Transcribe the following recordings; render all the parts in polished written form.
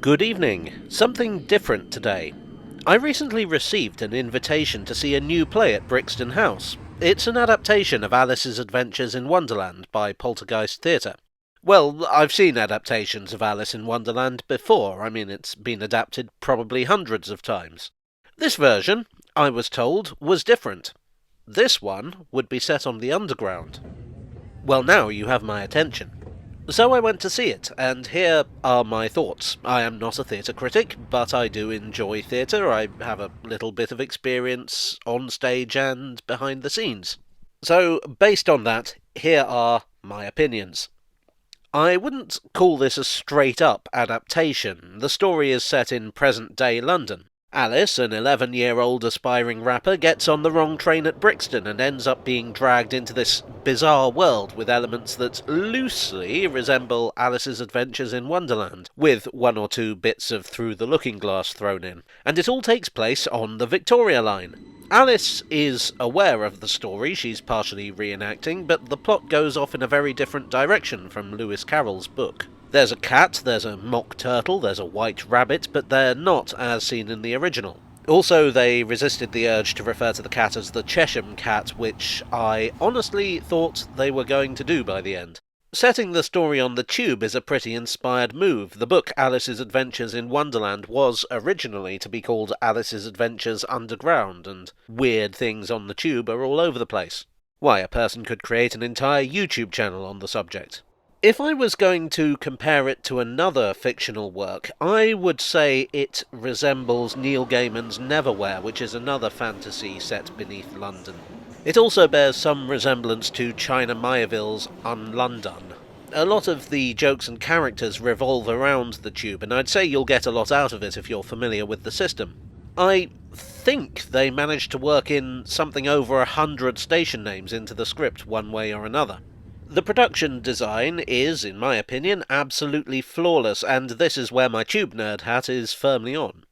Good evening. Something different today. I recently received an invitation to see a new play at Brixton House. It's an adaptation of Alice's Adventures in Wonderland by Poltergeist Theatre. Well, I've seen adaptations of Alice in Wonderland before. It's been adapted probably hundreds of times. This version, I was told, was different. This one would be set on the Underground. Well, now you have my attention. So I went to see it, and here are my thoughts. I am not a theatre critic, but I do enjoy theatre. I have a little bit of experience on stage and behind the scenes. So, based on that, here are my opinions. I wouldn't call this a straight-up adaptation. The story is set in present-day London. Alice, an 11-year-old aspiring rapper, gets on the wrong train at Brixton and ends up being dragged into this bizarre world with elements that loosely resemble Alice's Adventures in Wonderland, with one or two bits of Through the Looking Glass thrown in. And it all takes place on the Victoria line. Alice is aware of the story she's partially reenacting, but the plot goes off in a very different direction from Lewis Carroll's book. There's a cat, there's a mock turtle, there's a white rabbit, but they're not as seen in the original. Also, they resisted the urge to refer to the cat as the Chesham Cat, which I honestly thought they were going to do by the end. Setting the story on the Tube is a pretty inspired move. The book Alice's Adventures in Wonderland was originally to be called Alice's Adventures Underground, and weird things on the Tube are all over the place. Why, a person could create an entire YouTube channel on the subject. If I was going to compare it to another fictional work, I would say it resembles Neil Gaiman's Neverwhere, which is another fantasy set beneath London. It also bears some resemblance to China Miéville's Unlondon. A lot of the jokes and characters revolve around the Tube, and I'd say you'll get a lot out of it if you're familiar with the system. I think they managed to work in something over 100 station names into the script one way or another. The production design is, in my opinion, absolutely flawless, and this is where my Tube nerd hat is firmly on.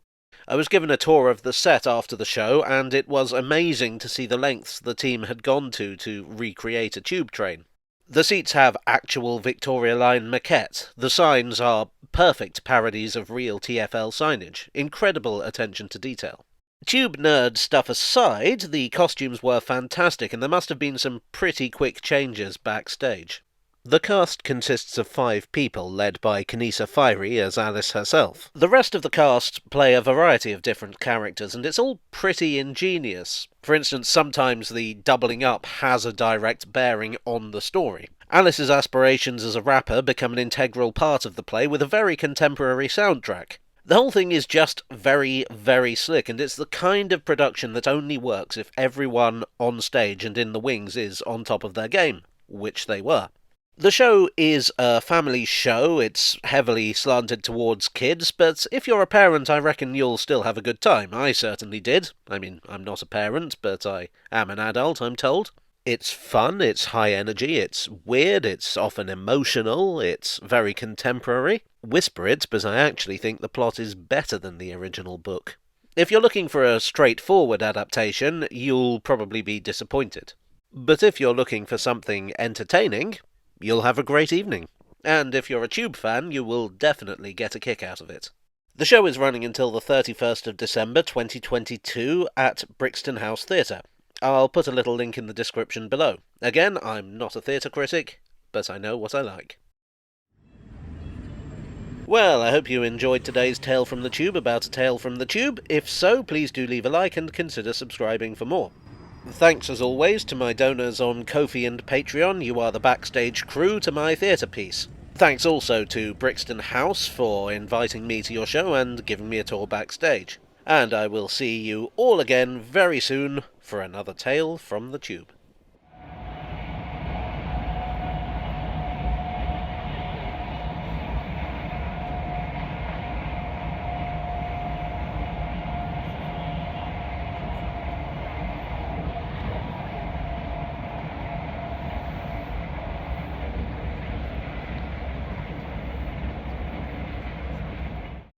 I was given a tour of the set after the show, and it was amazing to see the lengths the team had gone to recreate a tube train. The seats have actual Victoria Line maquette. The signs are perfect parodies of real TfL signage. Incredible attention to detail. Tube nerd stuff aside, the costumes were fantastic, and there must have been some pretty quick changes backstage. The cast consists of 5 people, led by Kanisa Fiery as Alice herself. The rest of the cast play a variety of different characters, and it's all pretty ingenious. For instance, sometimes the doubling up has a direct bearing on the story. Alice's aspirations as a rapper become an integral part of the play with a very contemporary soundtrack. The whole thing is just very, very slick, and it's the kind of production that only works if everyone on stage and in the wings is on top of their game, which they were. The show is a family show. It's heavily slanted towards kids, but if you're a parent, I reckon you'll still have a good time. I certainly did. I'm not a parent, but I am an adult, I'm told. It's fun, it's high energy, it's weird, it's often emotional, it's very contemporary. Whisper it, but I actually think the plot is better than the original book. If you're looking for a straightforward adaptation, you'll probably be disappointed. But if you're looking for something entertaining, you'll have a great evening. And if you're a Tube fan, you will definitely get a kick out of it. The show is running until the 31st of December 2022 at Brixton House Theatre. I'll put a little link in the description below. Again, I'm not a theatre critic, but I know what I like. Well, I hope you enjoyed today's Tale from the Tube about a tale from the Tube. If so, please do leave a like and consider subscribing for more. Thanks as always to my donors on Ko-fi and Patreon. You are the backstage crew to my theatre piece. Thanks also to Brixton House for inviting me to your show and giving me a tour backstage. And I will see you all again very soon for another Tale from the Tube.